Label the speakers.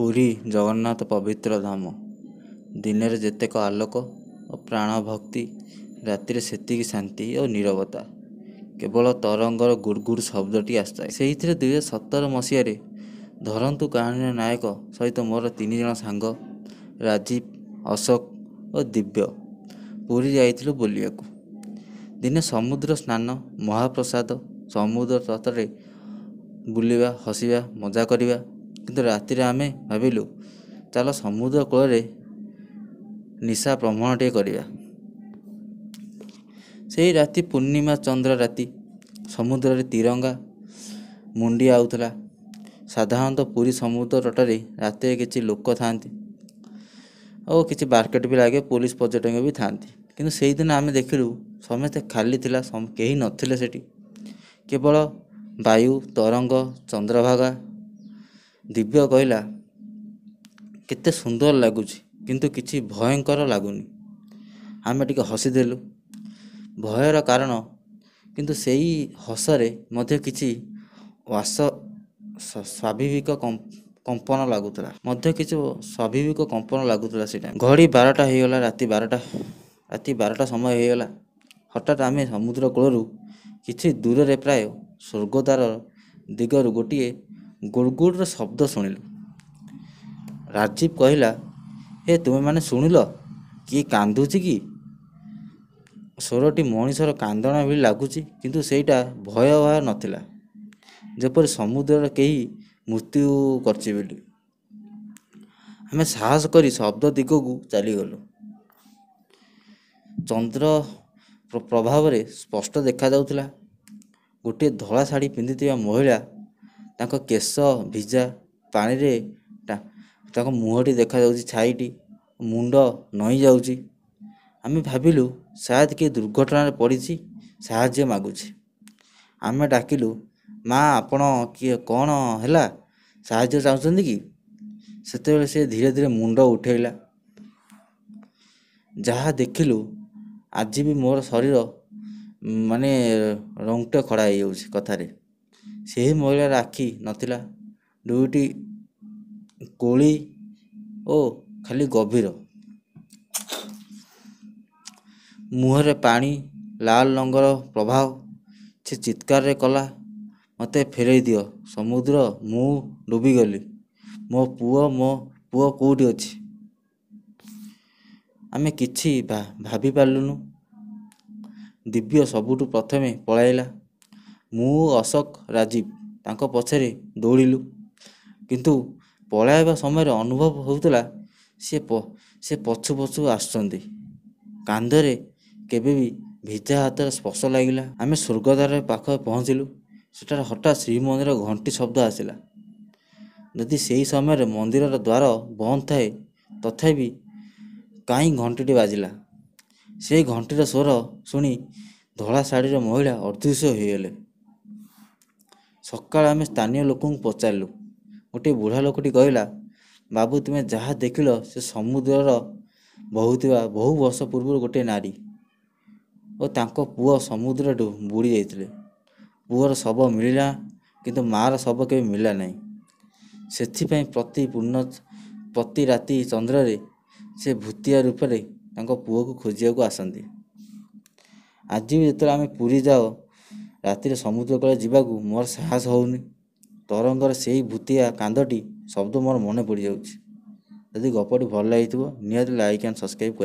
Speaker 1: ପୁରୀ ଜଗନ୍ନାଥ ପବିତ୍ର ଧାମ। ଦିନରେ ଯେତେକ ଆଲୋକ ଓ ପ୍ରାଣ ଭକ୍ତି, ରାତିରେ ସେତିକି ଶାନ୍ତି ଓ ନୀରବତା। କେବଳ ତରଙ୍ଗର ଗୁଡ଼ଗୁଡ଼ ଶବ୍ଦଟି ଆସିଥାଏ। ସେଇଥିରେ 2017 ମସିହାରେ ଧରନ୍ତୁ କାହାଣୀର ନାୟକ ସହିତ ମୋର 3 ଜଣ ସାଙ୍ଗ ରାଜୀବ, ଅଶୋକ ଓ ଦିବ୍ୟ ପୁରୀ ଯାଇଥିଲୁ ବୁଲିବାକୁ। ଦିନେ ସମୁଦ୍ର ସ୍ନାନ, ମହାପ୍ରସାଦ, ସମୁଦ୍ର ତଟରେ ବୁଲିବା, ହସିବା, ମଜା କରିବା। କିନ୍ତୁ ରାତିରେ ଆମେ ଭାବିଲୁ ଚାଲ ସମୁଦ୍ର କୂଳରେ ନିଶା ଭ୍ରମଣଟିଏ କରିବା। ସେହି ରାତି ପୂର୍ଣ୍ଣିମା ଚନ୍ଦ୍ର ରାତି। ସମୁଦ୍ରରେ ତିରଙ୍ଗା ମୁଣ୍ଡି ଆଉଥିଲା। ସାଧାରଣତଃ ପୁରୀ ସମୁଦ୍ର ତଟରେ ରାତିରେ କିଛି ଲୋକ ଥାଆନ୍ତି ଓ କିଛି ମାର୍କେଟ ବି ଲାଗେ, ପୋଲିସ ପର୍ଯ୍ୟଟକ ବି ଥାଆନ୍ତି। କିନ୍ତୁ ସେଇଦିନ ଆମେ ଦେଖିଲୁ ସମସ୍ତେ ଖାଲି ଥିଲା, କେହି ନଥିଲେ ସେଠି। କେବଳ ବାୟୁ, ତରଙ୍ଗ, ଚନ୍ଦ୍ରଭାଗା। ଦିବ୍ୟ କହିଲା, କେତେ ସୁନ୍ଦର ଲାଗୁଛି, କିନ୍ତୁ କିଛି ଭୟଙ୍କର ଲାଗୁନି। ଆମେ ଟିକେ ହସିଦେଲୁ। ଭୟର କାରଣ, କିନ୍ତୁ ସେଇ ହସରେ ମଧ୍ୟ କିଛି ସ୍ୱାଭାବିକ କମ୍ପନ ଲାଗୁଥିଲା ସେଇଟା। ଘଡ଼ି 12ଟା ହେଇଗଲା। ରାତି 12ଟା ସମୟ ହେଇଗଲା। ହଠାତ୍ ଆମେ ସମୁଦ୍ର କୂଳରୁ କିଛି ଦୂରରେ ପ୍ରାୟ ସ୍ୱର୍ଗଦ୍ୱାର ଦିଗରୁ ଗୋଟିଏ ଗୁଡ଼ଗୁଡ଼ର ଶବ୍ଦ ଶୁଣିଲୁ। ରାଜୀବ କହିଲା, ହେ ତୁମେମାନେ ଶୁଣିଲ? କିଏ କାନ୍ଦୁଛି କି? ସ୍ୱରଟି ମଣିଷର କାନ୍ଦଣା ଭଳି ଲାଗୁଛି, କିନ୍ତୁ ସେଇଟା ଭୟ ନଥିଲା, ଯେପରି ସମୁଦ୍ରରେ କେହି ମୃତ୍ୟୁ କରିଛି ବୋଲି। ଆମେ ସାହସ କରି ଶବ୍ଦ ଦିଗକୁ ଚାଲିଗଲୁ। ଚନ୍ଦ୍ର ପ୍ରଭାବରେ ସ୍ପଷ୍ଟ ଦେଖାଯାଉଥିଲା। ଗୋଟିଏ ଧଳା ଶାଢ଼ୀ ପିନ୍ଧିଥିବା ମହିଳା, ତାଙ୍କ କେଶ ଭିଜା ପାଣିରେ ତାଙ୍କ ମୁହଁଟି ଦେଖାଯାଉଛି ଛାଇଟି, ମୁଣ୍ଡ ନଇଁ ଯାଉଛି। ଆମେ ଭାବିଲୁ ସାୟଦ କିଏ ଦୁର୍ଘଟଣାରେ ପଡ଼ିଛି, ସାହାଯ୍ୟ ମାଗୁଛି। ଆମେ ଡାକିଲୁ, ମା ଆପଣ କିଏ, କ'ଣ ହେଲା, ସାହାଯ୍ୟ ଚାହୁଁଛନ୍ତି କି? ସେତେବେଳେ ସେ ଧୀରେ ଧୀରେ ମୁଣ୍ଡ ଉଠେଇଲା। ଯାହା ଦେଖିଲୁ ଆଜି ବି ମୋର ଶରୀର ରଙ୍ଗଟେ ଖଡ଼ା ହେଇଯାଉଛି କଥାରେ। ସେହି ମହିଳାର ଆଖି ନଥିଲା, ଦୁଇଟି କୋଳି ଓ ଖାଲି ଗଭୀର। ମୁହଁରେ ପାଣି, ଲାଲ ରଙ୍ଗର ପ୍ରବାହ। ସେ ଚିତ୍କାରରେ କଲା, ମୋତେ ଫେରାଇ ଦିଅ ସମୁଦ୍ର, ମୁଁ ଡୁବିଗଲି। ମୋ ପୁଅ କେଉଁଠି ଅଛି? ଆମେ କିଛି ଭାବିପାରିଲୁନୁ। ଦିବ୍ୟ ସବୁଠୁ ପ୍ରଥମେ ପଳାଇଲା। ମୁଁ, ଅଶୋକ, ରାଜୀବ ତାଙ୍କ ପଛରେ ଦୌଡ଼ିଲୁ। କିନ୍ତୁ ପଳାଇବା ସମୟରେ ଅନୁଭବ ହେଉଥିଲା ସେ ପଛୁ ପଛୁ ଆସୁଛନ୍ତି। କାନ୍ଧରେ କେବେ ବି ଭିଜା ହାତର ସ୍ପର୍ଶ ଲାଗିଲା। ଆମେ ସ୍ୱର୍ଗଦ୍ୱାର ପାଖରେ ପହଞ୍ଚିଲୁ। ସେଠାରେ ହଠାତ୍ ଶ୍ରୀମନ୍ଦିର ଘଣ୍ଟି ଶବ୍ଦ ଆସିଲା। ଯଦି ସେହି ସମୟରେ ମନ୍ଦିରର ଦ୍ୱାର ବନ୍ଦ ଥାଏ, ତଥାପି କାହିଁ ଘଣ୍ଟିଟି ବାଜିଲା। ସେହି ଘଣ୍ଟିର ସ୍ୱର ଶୁଣି ଧଳା ଶାଢ଼ୀର ମହିଳା ଅଦୃଶ୍ୟ ହୋଇଗଲେ। ସକାଳେ ଆମେ ସ୍ଥାନୀୟ ଲୋକଙ୍କୁ ପଚାରିଲୁ। ଗୋଟିଏ ବୁଢ଼ା ଲୋକଟି କହିଲା, ବାବୁ ତୁମେ ଯାହା ଦେଖିଲ ସେ ସମୁଦ୍ରର ବହୁ ବର୍ଷ ପୂର୍ବରୁ ଗୋଟିଏ ନାରୀ ଓ ତାଙ୍କ ପୁଅ ସମୁଦ୍ରରେ ବୁଡ଼ି ଯାଇଥିଲେ। ପୁଅର ଶବ ମିଳିଲା, କିନ୍ତୁ ମାଆର ଶବ କେବେ ମିଳିଲା ନାହିଁ। ସେଥିପାଇଁ ପ୍ରତି ରାତି ଚନ୍ଦ୍ରରେ ସେ ଭୂତିଆ ରୂପରେ ତାଙ୍କ ପୁଅକୁ ଖୋଜିବାକୁ ଆସନ୍ତି। ଆଜି ବି ଯେତେବେଳେ ଆମେ ପୁରୀ ଯାଉ, ରାତିରେ ସମୁଦ୍ର କୂଳରେ ଯିବାକୁ ମୋର ସାହସ ହେଉନି। ତରଙ୍ଗର ସେହି ଭୂତିଆ କାନ୍ଦଟି ଶବ୍ଦ ମୋର ମନେ ପଡ଼ିଯାଉଛି। ଯଦି ଗପଟି ଭଲ ଲାଗିଥିବ ନିହାତି ଲାଇକ୍ ଆଣ୍ଡ ସବସ୍କ୍ରାଇବ୍ କରି